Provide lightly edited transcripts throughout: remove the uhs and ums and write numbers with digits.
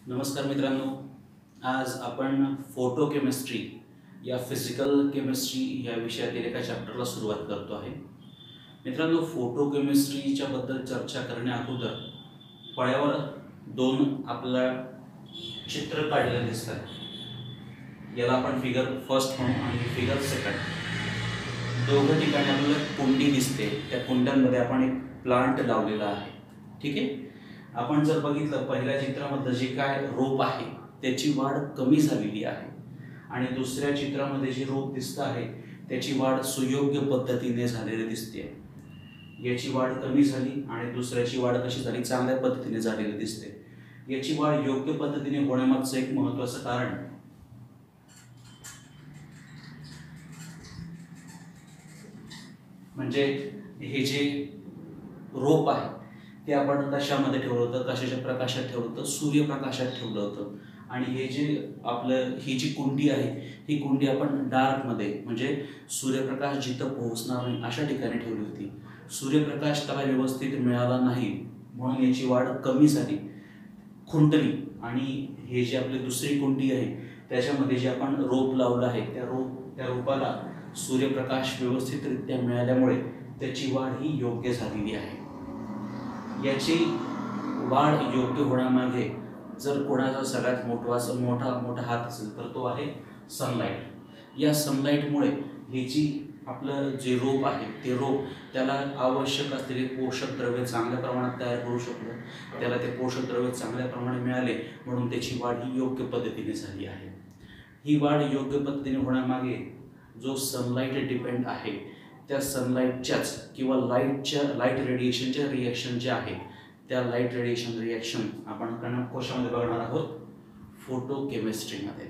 नमस्कार मित्रांनो, आज आपण फोटोकेमिस्ट्री या फिजिकल केमिस्ट्री या विषयातील एका चॅप्टरला सुरुवात करतो आहे. मित्रांनो, फोटोकेमिस्ट्रीच्या बद्दल चर्चा करण्याअगोदर फळ्यावर दोन आपल्या चित्र काढलेले दिसतात. याला आपण फिगर फर्स्ट म्हणू आणि फिगर सेकंड. दोघं ठिकाणी आपल्याला कुंडी दिसते. त्या कुंड्यांमध्ये आपण एक प्लांट लावलेला आहे. ठीक आहे. आपण जर बघितलं पहिल्या चित्रामध्ये जे काय रोप आहे त्याची वाढ कमी झालेली आहे आणि दुसऱ्या चित्रामध्ये जे रोप दिसत आहे त्याची वाढ सुयोग्य पद्धतीने झालेली दिसते. याची वाढ कमी झाली आणि दुसऱ्याची वाढ कशी झाली, चांगल्या पद्धतीने झालेली दिसते. याची वाढ योग्य पद्धतीने होण्यामागचं एक महत्त्वाचं कारण म्हणजे हे जे रोप आहे ते आपण कशामध्ये ठेवलं होतं, कशाच्या प्रकाशात ठेवलं होतं, सूर्यप्रकाशात ठेवलं होतं. आणि हे जे ही जी कुंडी आहे ही कुंडी आपण डार्कमध्ये म्हणजे सूर्यप्रकाश जिथं पोहोचणार नाही अशा ठिकाणी ठेवली होती. सूर्यप्रकाश त्याला व्यवस्थित मिळाला नाही म्हणून याची वाढ कमी झाली, खुंटली. आणि हे जे आपली दुसरी कुंडी आहे त्याच्यामध्ये जे आपण रोप लावलं आहे त्या रोपाला सूर्यप्रकाश व्यवस्थितरित्या मिळाल्यामुळे त्याची वाढ ही योग्य झालेली आहे. याची वाढ योग्य होण्यामागे जर कोणाचा सगळ्यात मोठा हात असेल तर तो आहे सनलाईट. या सनलाईटमुळे हे जी आपलं जे रोप आहे ते रोप त्याला आवश्यक असलेले पोषक द्रव्य चांगल्या प्रमाणात तयार करू शकलं. त्याला ते पोषक द्रव्य चांगल्या प्रमाणात मिळाले म्हणून त्याची वाढ ही योग्य पद्धतीने झाली आहे. ही वाढ योग्य पद्धतीने होण्यामागे जो सनलाईट डिपेंड आहे त्या सनलाईटच्याच किंवा लाईट रेडिएशनच्या रिॲक्शन जे आहे त्या लाईट रेडिएशन रिॲक्शन आपण कशामध्ये बघणार आहोत, फोटोकेमिस्ट्रीमध्ये.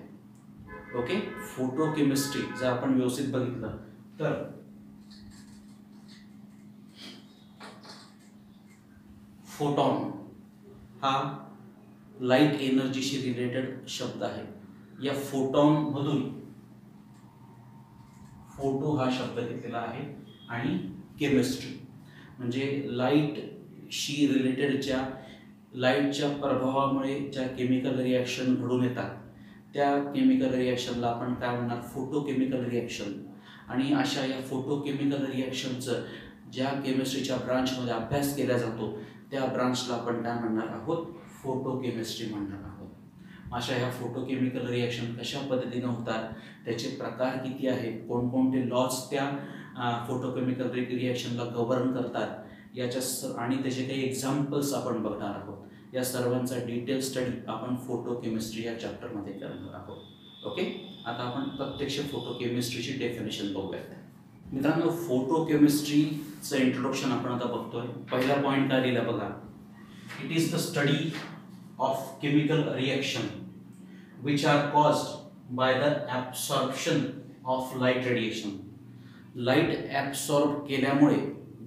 ओके. फोटोकेमिस्ट्री जर आपण व्यवस्थित बघितलं तर फोटॉन हा लाईट एनर्जीशी रिलेटेड शब्द आहे. या फोटॉन मधून फोटो हा शब्द घेतलेला आहे आणि केमिस्ट्री म्हणजे लाईटशी रिलेटेड ज्या लाईटच्या प्रभावामुळे ज्या केमिकल रिॲक्शन घडून येतात त्या केमिकल रिॲक्शनला आपण काय म्हणणार, फोटोकेमिकल रिॲक्शन. आणि अशा या फोटोकेमिकल रिॲक्शनचं ज्या केमिस्ट्रीच्या ब्रांचमध्ये अभ्यास केला जातो त्या ब्रांचला आपण काय म्हणणार आहोत, फोटोकेमिस्ट्री म्हणणार आहोत. अशा ह्या फोटोकेमिकल रिॲक्शन कशा पद्धतीने होतात, त्याचे प्रकार किती आहेत, कोणकोणते लॉज त्या फोटोकेमिकल रिॲक्शनला गव्हर्न करतात आणि त्याचे काही एक्झाम्पल्स आपण बघणार आहोत. या सर्वांचा डिटेल स्टडी आपण फोटोकेमिस्ट्री या चॅप्टरमध्ये करणार आहोत. ओके. आता आपण प्रत्यक्ष फोटोकेमिस्ट्रीची डेफिनेशन बघूयात. मित्रांनो, फोटोकेमिस्ट्रीचं इंट्रोडक्शन आपण आता बघतोय. पहिला पॉईंट काय लिहिला बघा, it is the study of chemical reaction which are caused by the absorption of light radiation. Light absorb केल्यामुळे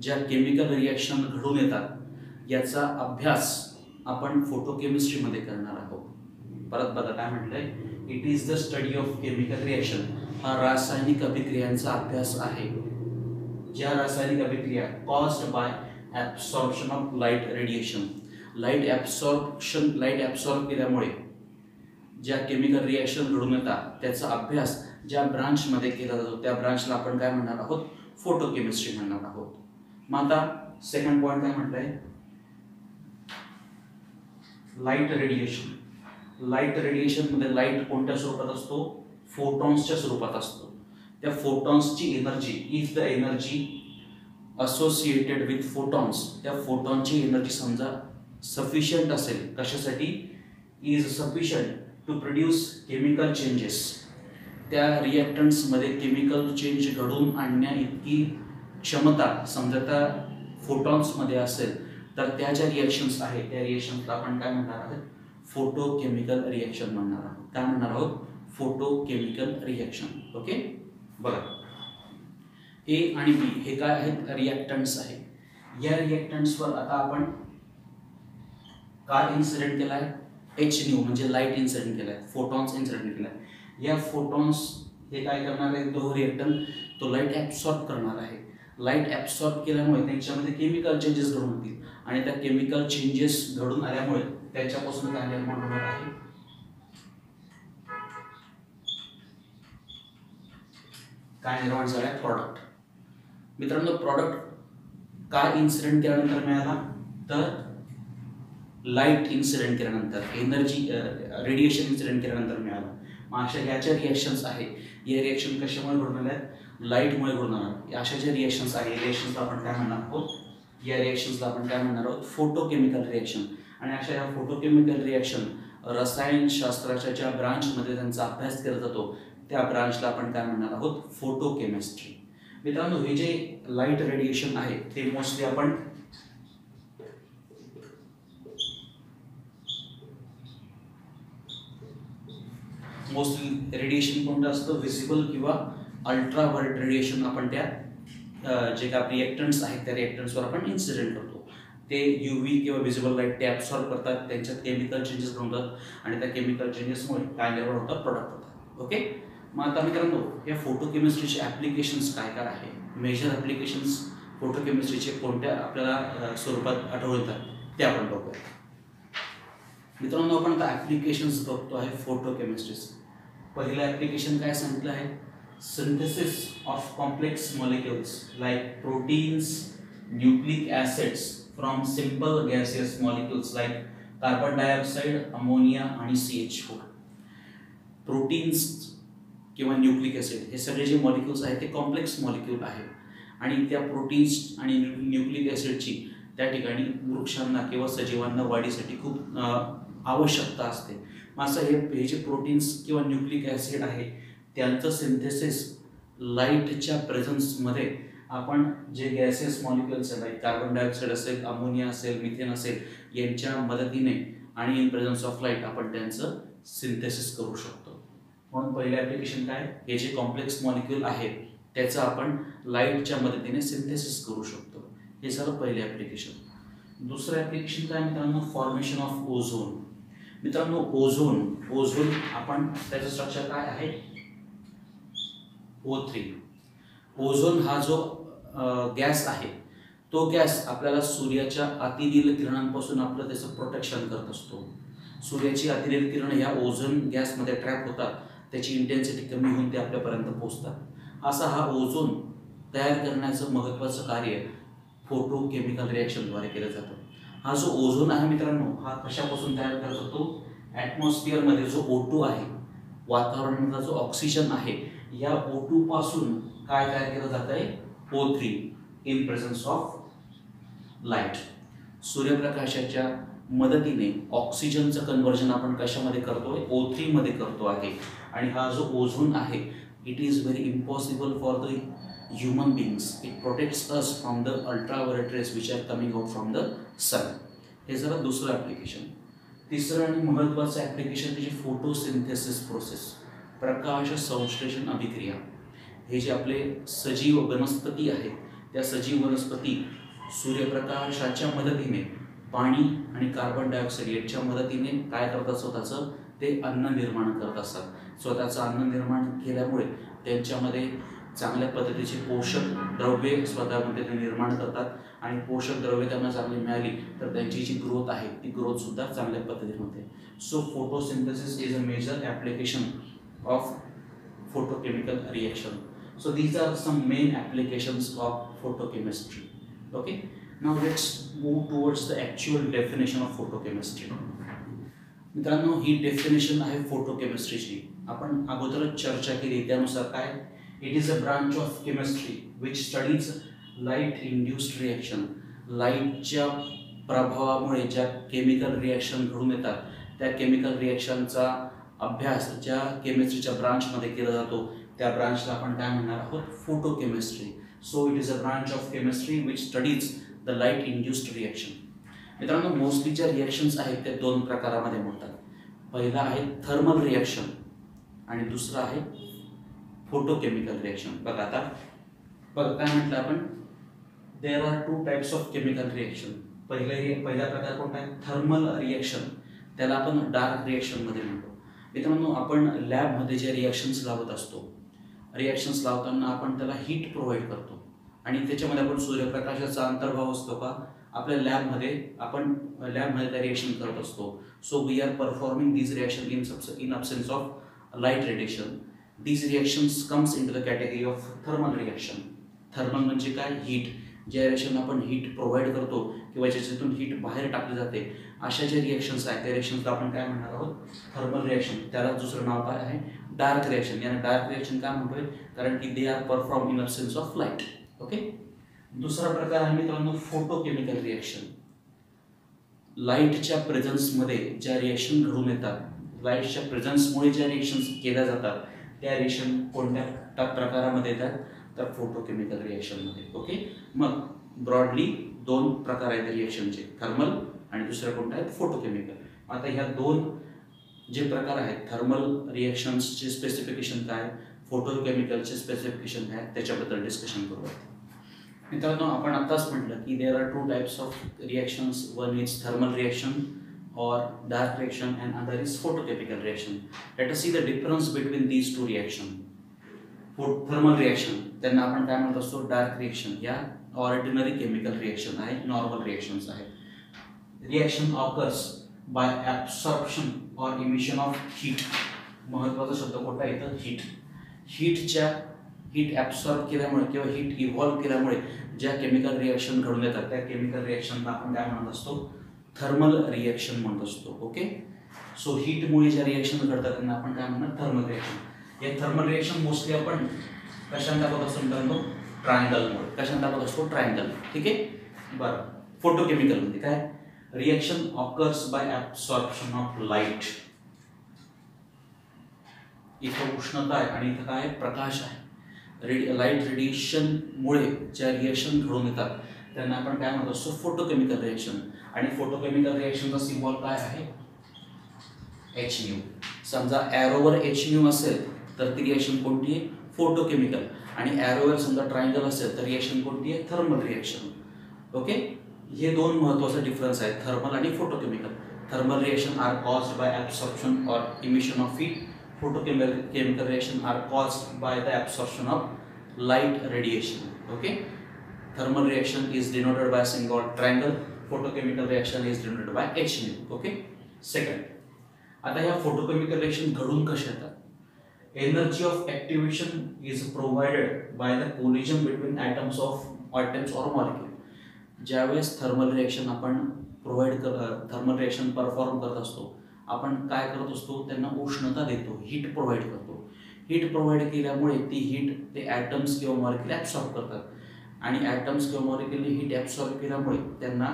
ज्या केमिकल रिॲक्शन घडून येतात याचा अभ्यास आपण फोटोकेमिस्ट्रीमध्ये करणार आहोत. परत बघा काय म्हटलंय, it is the study of chemical reaction. हा रासायनिक अभिक्रियांचा अभ्यास आहे. ज्या रासायनिक अभिक्रिया caused by absorption of light radiation, light absorb केल्यामुळे ज्या केमिकल रिॲक्शन घडून येतात त्याचा अभ्यास ज्या ब्रांचमध्ये केला जातो त्या ब्रांचला आपण काय म्हणणार आहोत, फोटोकेमिस्ट्री म्हणणार आहोत. मग आता सेकंड पॉईंट काय म्हटलंय, लाईट रेडिएशन. लाईट रेडिएशन मध्ये लाईट कोणत्या स्वरूपात असतो, फोटॉन्सच्या स्वरूपात असतो. त्या फोटॉन्सची energy is the energy associated with photons. त्या फोटॉनची एनर्जी समजा सफिशियंट असेल, कशासाठी, is sufficient to produce chemical changes. त्या रिॲक्टंट्समध्ये केमिकल चेंज घडवून आणण्या इतकी क्षमता समजा त्या फोटॉन्समध्ये असेल तर त्या ज्या रिॲक्शन्स आहेत त्या रिॲक्शन्सला आपण काय म्हणणार आहोत, फोटोकेमिकल रिॲक्शन म्हणणार आहोत. काय म्हणणार आहोत, फोटोकेमिकल रिॲक्शन. ओके. बघा, ए आणि बी हे काय आहेत, रिॲक्टंट्स आहे. या रिॲक्टंट्सवर आता आपण काय इन्सिडेंट केला आहे, एच न्यू म्हणजे लाईट इन्सिडेंट केलाय, फोटॉन्स इन्सिडेंट केलाय. या फोटॉन्स हे काय करणार आहे, तो रिएक्टंट तो लाईट ॲब्सॉर्ब करणार आहे. लाईट ॲब्सॉर्ब केल्यामुळे त्यांच्यामध्ये केमिकल चेंजेस घडून येतील आणि त्या केमिकल चेंजेस घडून आल्यामुळे त्याच्यापासून काय निर्माण होणार आहे, काय निर्माण झालाय, प्रॉडक्ट. मित्रांनो प्रॉडक्ट काय इन्सिडेंट केल्यानंतर मिळाला, तर लाईट इन्सिडेंट केल्यानंतर, एनर्जी रेडिएशन इन्सिडेंट केल्यानंतर मिळाला. मग अशा ह्याच्या रिएक्शन्स आहे, या रिएक्शन कशामुळे घडून आल्या, लाईटमुळे घडून आल्या. अशा ज्या रिएक्शन्स आहे, रिएक्शन्सला आपण काय म्हणणार आहोत, या रिएक्शन्सला आपण काय म्हणणार आहोत, फोटोकेमिकल रिएक्शन. आणि अशा या फोटोकेमिकल रिएक्शन रसायनशास्त्राच्या ज्या ब्रांचमध्ये त्यांचा अभ्यास केला जातो त्या ब्रांचला आपण काय म्हणणार आहोत, फोटोकेमिस्ट्री. मित्रांनो हे जे लाईट रेडिएशन आहे ते मोस्टली आपण रेडिएशन कोणतं असतं, व्हिजिबल किंवा अल्ट्राव्हायोलेट रेडिएशन आपण त्या जे काही रिएक्टंट्स आहेत त्या रिएक्टंट्सवर आपण इन्सिडेंट करतो. ते यूव्ही किंवा व्हिजिबल लाईट ते ॲब्सॉर्ब करतात, त्यांच्यात केमिकल चेंजेस होतात आणि त्या केमिकल चेंजेसमुळे काय निर्माण होतात, प्रोडक्ट होतात. ओके. मग आता मित्रांनो या फोटोकेमिस्ट्रीचे ॲप्लिकेशन्स काय काय आहे, मेजर ॲप्लिकेशन्स फोटोकेमिस्ट्रीचे कोणत्या आपल्याला स्वरूपात आढळून येतात ते आपण बघूया. मित्रांनो आपण आता ॲप्लिकेशन्स बघतो आहे फोटोकेमिस्ट्रीचे. पहिलं ॲप्लिकेशन काय सांगितलं आहे, synthesis of complex molecules like proteins, nucleic acids from simple gaseous molecules like carbon dioxide, ammonia आणि CH4. प्रोटीन्स किंवा न्यूक्लिक ॲसिड हे सगळे जे मॉलिक्युल्स आहेत ते कॉम्प्लेक्स मॉलिक्यूल आहेत आणि त्या प्रोटीन्स आणि न्यूक्लिक ॲसिडची त्या ठिकाणी वृक्षांना किंवा सजीवांना वाढीसाठी खूप आवश्यकता असते. मग असं हे जे प्रोटीन्स किंवा न्यूक्लिक ॲसिड आहे त्यांचं सिंथेसिस लाईटच्या प्रेझन्समध्ये आपण जे गॅसेस मॉलिक्युल्स आहेत, कार्बन डायऑक्साईड असेल, अमोनिया असेल, मिथेन असेल, यांच्या मदतीने आणि इन प्रेझन्स ऑफ लाईट आपण त्यांचं सिंथेसिस करू शकतो. म्हणून पहिलं ॲप्लिकेशन काय, हे जे कॉम्प्लेक्स मॉलिक्यूल आहेत त्याचं आपण लाईटच्या मदतीने सिंथेसिस करू शकतो. हे झालं पहिलं ॲप्लिकेशन. दुसरं ॲप्लिकेशन काय मित्रांनो, फॉर्मेशन ऑफ ओझोन. मित्रांनो ओझोन आपण त्याचं स्ट्रक्चर काय आहे, O3. ओझोन हा जो गॅस आहे तो गॅस आपल्याला सूर्याच्या अतिनील किरणांपासून आपलं त्याचं प्रोटेक्शन करत असतो. सूर्याची अतिनील किरण या ओझोन गॅसमध्ये ट्रॅप होतात, त्याची इंटेन्सिटी कमी होऊन ते आपल्यापर्यंत पोहोचतात. असा हा ओझोन तयार करण्याचं महत्त्वाचं कार्य फोटोकेमिकल रिॲक्शनद्वारे केलं जातं. हा जो ओझोन आहे मित्रांनो हा कशापासून तयार केला जातो, ॲटमॉस्फिअरमध्ये जो O2 आहे, वातावरणातला जो ऑक्सिजन आहे, या O2 पासून काय तयार केलं जात आहे, O3 in presence of light. सूर्यप्रकाशाच्या मदतीने ऑक्सिजनचं कन्व्हर्जन आपण कशामध्ये करतोय, O3 मध्ये करतो आहे. आणि हा जो ओझोन आहे it is very impossible for the human beings. It protects us from the ultraviolet rays which are coming out from the sun. हे झालं दुसरं ॲप्लिकेशन. तिसरं आणि महत्त्वाचं ॲप्लिकेशन म्हणजे फोटोसिंथेसिस प्रोसेस, प्रकाश संश्लेषण अभिक्रिया. हे जे आपले सजीव वनस्पती आहेत त्या सजीव वनस्पती सूर्यप्रकाशाच्या मदतीने पाणी आणि कार्बन डायऑक्साईड यांच्या मदतीने काय करतात, स्वतःचं ते अन्न निर्माण करत असतात. स्वतःचं अन्न निर्माण केल्यामुळे त्यांच्यामध्ये चांगल्या पद्धतीचे पोषक द्रव्ये स्वतःमध्ये ते निर्माण करतात आणि पोषक द्रव्ये त्यांना चांगली मिळाली तर त्यांची जी ग्रोथ आहे ती ग्रोथसुद्धा चांगल्या पद्धतीने होते. So photosynthesis is a major application of photochemical reaction. So these are some main applications of photochemistry. Okay, now let's move towards the actual definition of photochemistry. मित्रांनो ही डेफिनेशन आहे फोटोकेमिस्ट्रीची. आपण अगोदरच चर्चा केली त्यानुसार काय, it is a branch of chemistry which studies light induced reaction. लाईटच्या प्रभावामुळे ज्या केमिकल रिॲक्शन घडून येतात त्या केमिकल रिॲक्शनचा अभ्यास ज्या केमिस्ट्रीच्या ब्रांचमध्ये केला जातो त्या ब्रांचला आपण काय म्हणणार आहोत, photochemistry. So it is a branch of chemistry which studies the light induced reaction. मित्रांनो मोस्टली ज्या रिॲक्शन्स आहेत त्या दोन प्रकारामध्ये मोडतात. पहिला आहे थर्मल रिॲक्शन आणि दुसरा आहे फोटोकेमिकल रिॲक्शन. बघा आता काय म्हटलं आपण, there are 2 types of chemical reaction. पहिला प्रकार कोणता आहे, थर्मल रिॲक्शन. त्याला आपण डार्क रिॲक्शनमध्ये म्हणतो. मित्रांनो आपण लॅबमध्ये जे रिॲक्शन्स लावत असतो, रिॲक्शन्स लावताना आपण त्याला हीट प्रोव्हाइड करतो आणि त्याच्यामध्ये आपण सूर्यप्रकाशाचा अंतर्भाव असतो का, आपल्या लॅबमध्ये त्या रिॲक्शन करत असतो. So we are performing these reaction in absence of light radiation. These reactions comes into the category of thermal reaction. Thermal म्हणजे काय? हीट. ज्या रिएक्शन आपण हीट प्रोव्हाइड करतो किंवा ज्याच्यातून हीट बाहेर टाकली जाते, अशा ज्या रिएक्शन्स आहेत त्या रिएक्शन्सला आपण काय म्हणणार आहोत? Thermal reaction. त्याला दुसरं नाव काय आहे? Dark reaction. याला डार्क रिएक्शन का म्हणतोय? कारण की they are perform in absence of light. Okay. दुसरा प्रकार आहे मित्रांनो फोटोकेमिकल रिएक्शन. लाईटच्या प्रेझन्समध्ये ज्या रिएक्शन घडून येतात, लाईटच्या प्रेझन्समुळे ज्या रिएक्शन्स केल्या जातात त्या रिएक्शन कोणत्या प्रकारामध्ये येतात? तर फोटोकेमिकल रिएक्शनमध्ये. ओके. मग ब्रॉडली दोन प्रकार आहेत रिएक्शनचे, थर्मल आणि दुसरे कोणते आहेत? फोटोकेमिकल. आता ह्या दोन जे प्रकार आहेत, थर्मल रिएक्शन्सचे स्पेसिफिकेशन काय, फोटोकेमिकलचे स्पेसिफिकेशन काय, त्याच्याबद्दल डिस्कशन करूया. मित्रांनो आपण आताच म्हटलं की there are 2 types of reactions. One is thermal reaction or dark reaction and other is photochemical reaction. Let us see the difference between these two reaction. Thermal reaction त्यांना आपण काय म्हणत असतो? Dark reaction. या ऑर्डिनरी केमिकल रिएक्शन आहे, normal reactions आहे. Reaction occurs by absorption or emission of heat. महत्त्वाचा शब्द कोणता येतो? हीट. हीट ॲब्सॉर्ब केल्यामुळे किंवा हीट इव्हॉल्व केल्यामुळे ज्या केमिकल रिएक्शन घडून येतात त्या केमिकल रिएक्शनला आपण काय म्हणत असतो? थर्मल रिएक्शन म्हणत असतो. ओके. सो हीटमुळे ज्या रिएक्शन घडतात त्यांना आपण काय म्हणणार? Thermal reaction. या थर्मल रिएक्शन मोस्टली आपण कशाने दाखवत असतो मित्रांनो? ट्रायंगलमुळे. कशाने दाखवत असतो? ट्रायंगल. ठीक आहे. बरं. फोटोकेमिकल म्हणजे काय? Reaction occurs by absorption of light. इथं उष्णता आहे आणि इथं काय? प्रकाश आहे. लाईट रेडिएशनमुळे ज्या रिएक्शन घडून येतात त्यांना आपण काय म्हणत असतो? Photochemical reaction. आणि फोटोकेमिकल रिएक्शनचा सिम्बॉल काय आहे? HU. समजा ॲरोवर HU असेल तर ती रिएक्शन कोणती आहे? फोटोकेमिकल. आणि ॲरोवर समजा ट्रायंगल असेल तर रिएक्शन कोणती आहे? Thermal reaction. ओके. हे दोन महत्त्वाचे डिफरन्स आहेत, थर्मल आणि photochemical. Thermal reaction are caused by absorption or emission of heat. Photochemical reaction are caused by the absorption of light radiation. Okay. Thermal reaction is denoted by a single triangle. Photochemical reaction is denoted by HU. Okay. Second, आता या photochemical reaction घडून कशा येतात? Energy of activation is provided by the collision between atoms or molecule. ज्यावेळेस thermal reaction आपण thermal reaction perform करत असतो, आपण काय करत असतो? त्यांना उष्णता देतो, हीट प्रोव्हाइड करतो. हीट प्रोव्हाइड केल्यामुळे ती हीट ते ॲटम्स किंवा मॉलिक्यूल ॲब्सॉर्ब करतात आणि ॲटम्स किंवा मॉलिक्यूलने हीट ॲब्सॉर्ब केल्यामुळे त्यांना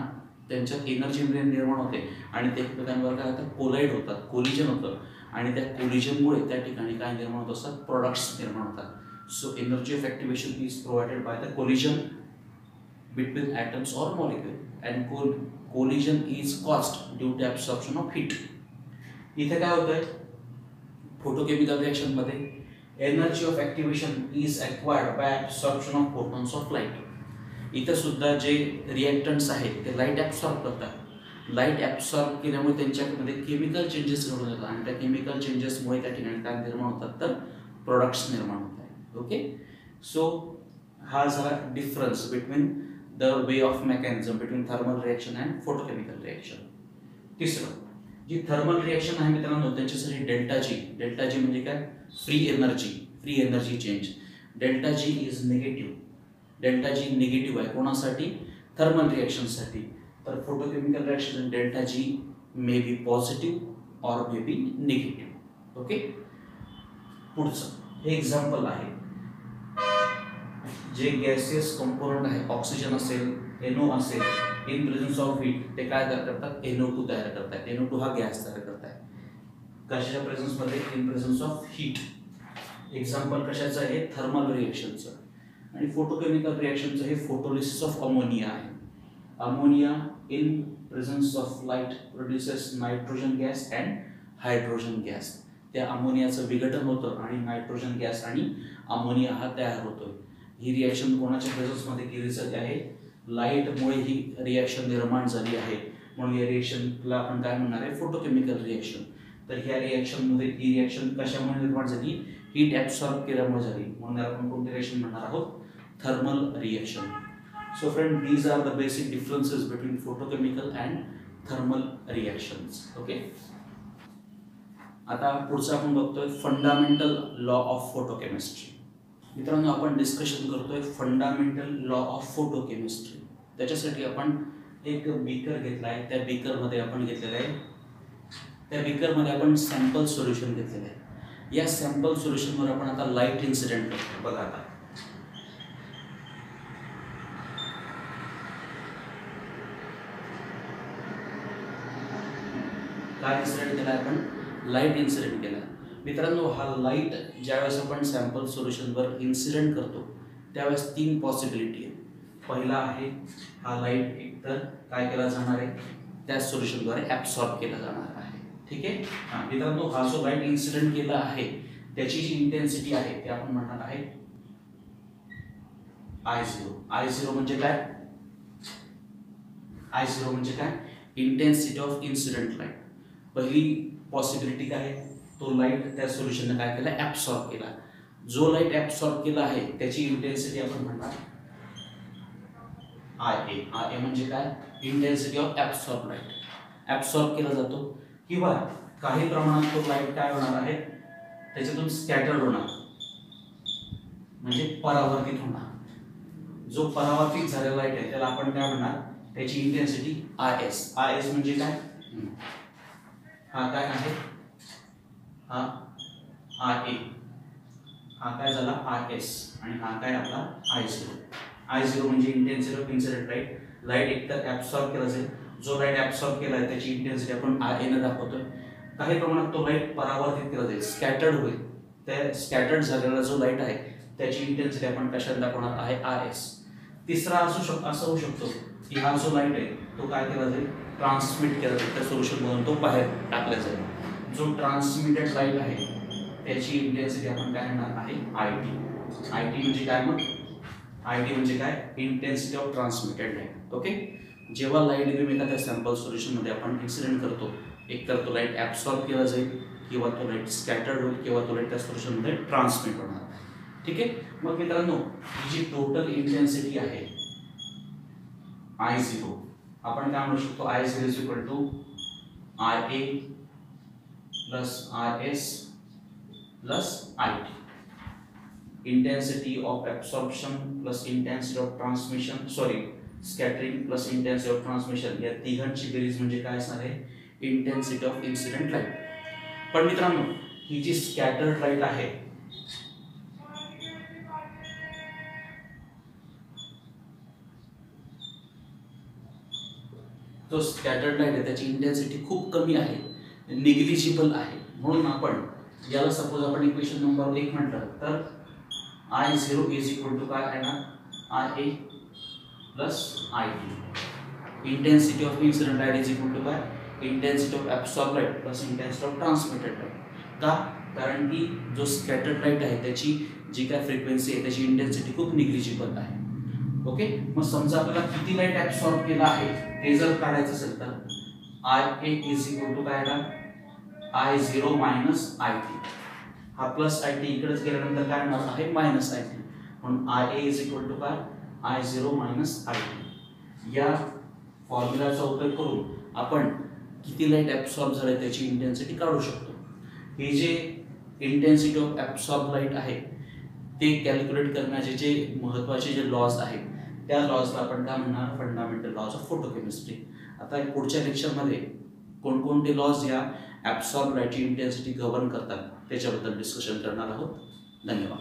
त्यांच्यात एनर्जी निर्माण होते आणि ते एकमेकांवर काय होतात? कोलाईड होतात, कोलिजन होतं आणि त्या कोलिजनमुळे त्या ठिकाणी काय निर्माण होत असतात? प्रोडक्ट्स निर्माण होतात. So energy of activation is provided by the collision between atoms or molecule and collision is caused due to absorption of heat. इथे काय होतंय? फोटोकेमिकल रिएक्शनमध्ये energy of activation is acquired by absorption of photons of light. इथं सुद्धा जे reactants आहेत ते light absorb करतात. लाईट ॲब्सॉर्ब केल्यामुळे त्यांच्यामध्ये केमिकल चेंजेस घडून येतात आणि त्या केमिकल चेंजेसमुळे त्या ठिकाणी काय निर्माण होतात? तर प्रोडक्ट्स निर्माण होतात. ओके. सो हा झाला difference between the way of mechanism between thermal reaction and photochemical reaction. तिसरं, जी थर्मल रिएक्शन आहे मित्रांनो त्यांच्यासाठी डेल्टा जी म्हणजे काय? Free energy change. Delta G is negative. Delta G negative आहे कोणासाठी? थर्मल रिएक्शनसाठी. तर photochemical reaction delta G may be positive और मे बी निगेटिव्ह. ओके. पुढचं हे एक्झाम्पल आहे. जे गॅसियस कंपोनंट आहे, ऑक्सिजन असेल, NO असेल, इन प्रेझेन्स ऑफ हीट ते काय तयार करतात? NO2 तयार करतात. NO2 हा गॅस तयार करतात. कशाच्या प्रेझेन्समध्ये? In presence of heat. Example कशाचं आहे? थर्मल रिएक्शनचं. आणि फोटोकेमिकल रिएक्शनचं हे फोटोलिसिस ऑफ अमोनिया आहे. Ammonia in presence of light produces nitrogen gas and hydrogen gas. त्या अमोनियाचं विघटन होतं आणि नायट्रोजन गॅस आणि अमोनिया हा तयार होतोय. ही रिएक्शन कोणाच्या प्रेझेन्समध्ये केली जाते आहे? लाईटमुळे ही रिएक्शन निर्माण झाली आहे, म्हणून या रिएक्शनला आपण काय म्हणणार आहे? Photochemical reaction. तर ह्या रिएक्शनमध्ये ही रिएक्शन कशामुळे निर्माण झाली? हीट ॲब्सॉर्ब केल्यामुळे झाली, म्हणून आपण कोणती रिएक्शन म्हणणार आहोत? Thermal reaction. So friend, these are the basic differences between photochemical and thermal reactions. Okay, आता पुढचं आपण बघतोय फंडामेंटल लॉ ऑफ फोटोकेमिस्ट्री. मित्रांनो, आपण डिस्कशन करतोय फंडामेंटल लॉ ऑफ फोटोकेमिस्ट्री. त्याच्यासाठी आपण एक बीकर घेतला आहे. त्या बीकरमध्ये आपण घेतलेलं आहे, त्या बीकरमध्ये आपण सॅम्पल सोल्युशन घेतलेलं आहे. या सॅम्पल सोल्युशनवर आपण आता लाईट इन्सिडेंट करतो. बघा आता काय इन्सिडेंट केला आपण, लाईट इन्सिडेंट केला. मित्रांनो, हा लाईट ज्यावेळेस आपण सॅम्पल सोल्युशनवर इन्सिडेंट करतो त्यावेळेस 3 पॉसिबिलिटी आहे. पहिला आहे हा लाईट एकतर काय केला जाणार आहे, त्या सोल्युशनद्वारे ॲब्सॉर्ब केला जाणार आहे. ठीक आहे. मित्रांनो, हा जो लाईट इन्सिडेंट केला आहे त्याची जी इंटेन्सिटी आहे ते आपण म्हणणार आहे I0. I0 म्हणजे काय, I0 म्हणजे काय, इंटेन्सिटी ऑफ इन्सिडेंट लाईट. पहिली पॉसिबिलिटी काय आहे, तो लाईट त्या सोल्युशनने काय केला, ॲब्सॉर्ब केला. जो लाईट ॲब्सॉर्ब केला आहे त्याची इंटेन्सिटी आपण म्हणणार IA. IA म्हणजे काय, intensity of absorb light. Absorb केला जातो किंवा काही प्रमाणात तो लाईट काय होणार आहे, त्याच्यातून स्कॅटर्ड होणार म्हणजे परावर्तित होणार. जो परावर्तित झालेला लाईट आहे त्याला आपण काय म्हणणार, त्याची इंटेन्सिटी IS. IS म्हणजे काय, हा काय आहे, हा IA, हा काय झाला IS आणि हा काय आपला I0. I0 म्हणजे intensity of incident light. Light एकतर ॲब्सॉर्ब केला जाईल, जो लाईट ॲब्सॉर्ब केला आहे त्याची इंटेन्सिटी आपण IA ने दाखवतोय. काही प्रमाणात तो लाईट परावर्तित केला जाईल, स्कॅटर्ड होईल. त्या स्कॅटर्ड झालेला जो लाईट आहे त्याची इंटेन्सिटी आपण कशात दाखवणार आहे, IS. तिसरा असं होऊ शकतो की हा जो लाईट आहे तो काय केला जाईल, ट्रान्समिट केला जाईल, त्या सोल्युशनमधून तो बाहेर टाकला जाईल. जो ट्रान्समिटेड लाईट आहे त्याची इंटेन्सिटी आपण काय म्हणणार आहे, IT. IT म्हणजे काय, मग IT म्हणजे काय, intensity of transmitted light. Okay, जेव्हा लाईट बीम एखाद्या सॅम्पल सोल्युशनमध्ये आपण इन्सिडेंट करतो, एकतर तो लाईट ॲब्सॉर्ब केला जाईल किंवा तो लाईट स्कॅटर्ड होईल किंवा तो लाईट त्या सोल्युशनमध्ये ट्रान्समिट होणार. ठीक आहे. मग मित्रांनो, ही जी टोटल इंटेन्सिटी आहे I0 आपण काय म्हणू शकतो, I0 is equal to IA plus IS plus IT. Intensity of absorption plus intensity of transmission, scattering plus intensity of transmission, या तिघांची बेरीज म्हणजे काय असणार आहे, इंटेन्सिटी ऑफ इन्सिडेंट लाईट. पण मित्रांनो, ही जी स्कॅटर्ड लाईट आहे तो स्कॅटर्ड लाईट आहे त्याची इंटेन्सिटी खूप कमी आहे, निग्लिजिबल आहे. म्हणून आपण याला सपोज आपण इक्वेशन नंबर 1 म्हटलं तर I0 इज इक्वल टू काय येणार, IA plus IT. Intensity of incident light is equal to काय, intensity of absorb light plus intensity of transmitted light. का, कारण की जो स्कॅटर्ड लाईट आहे त्याची जी काय फ्रिक्वेन्सी आहे त्याची इंटेन्सिटी खूप निग्लिजिबल आहे. ओके, मग समजा आपल्याला किती लाईट ॲब्सॉर्ब केला आहे ते जर काढायचं असेल तर IA इज इक्वल टू काय येणार, I0 मायनस IT. हा प्लस IT इकडेच गेल्यानंतर काय होणार आहे, मायनस IT. म्हणून IA इज इक्वल टू काय, I0 मायनस IT. या फॉर्म्युलाचा उपयोग करून आपण किती लाईट ॲब्सॉर्ब झाली त्याची इंटेन्सिटी काढू शकतो. हे जे इंटेन्सिटी ऑफ ॲब्सॉर्ब लाईट आहे ते कॅल्क्युलेट करण्याचे जे महत्त्वाचे जे लॉज आहेत त्या लॉजला आपण काय म्हणणार, फंडामेंटल लॉज ऑफ फोटोकेमिस्ट्री. आता पुढच्या लेक्चरमध्ये कोणकोणते लॉज या ॲब्सॉर्ब लाईटची इंटेन्सिटी गव्हर्न करतात त्याच्याबद्दल डिस्कशन करणार आहोत. धन्यवाद.